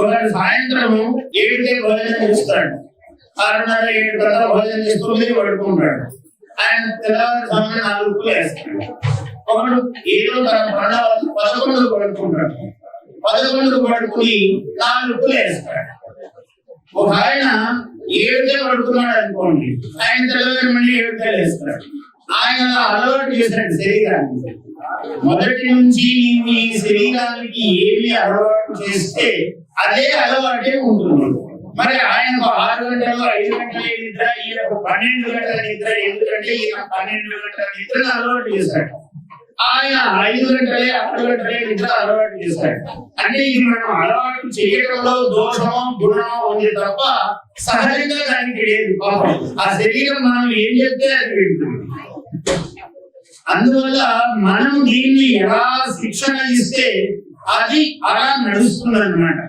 ఒకవేళ సాయంత్రం 7కే భోజనం చేస్తాడు, 6:30, 7 కల్లా భోజనం చేసి 9 పడుకుంటాడు. ఆయన తెల్లవారుజామున 4 ఉప్పులు వేస్తాడు. ఒకడు ఏదో తన పండుగ 11 పడుకుంటాడు, 11 పడుకుని 4 ఉప్పులు వేస్తాడు. ఒక ఆయన 7కే పడుకున్నాడు అనుకోండి, ఆయన తెల్లవారు మళ్ళీ 7కే వేస్తాడు. ఆయన అలవాటు చేశాడు శరీరాన్ని. మొదటి నుంచి ఈ శరీరానికి ఏమి అలవాటు చేస్తే అదే అలవాటే ఉంటుంది. మరి ఆయనకు 6 గంటలు 5 గంటల నిద్ర, ఈయనకు 12 గంటల నిద్ర. ఎందుకంటే ఈయన 12 గంటల నిద్రను అలవాటు చేశాడు, ఆయన 5 గంటలే 6 గంటలే నిద్ర అలవాటు చేశాడు. అంటే ఇది మనం అలవాటు చేయడంలో దోషమో గుణమో ఉంది తప్ప సహజంగా దానికి లేదు. పాపం ఆ శరీరం మనం ఏం చెప్తే అది వింటుంది. అందువల్ల మనం దీన్ని ఎలా శిక్షణ ఇస్తే అది అలా నడుస్తుంది అన్నమాట.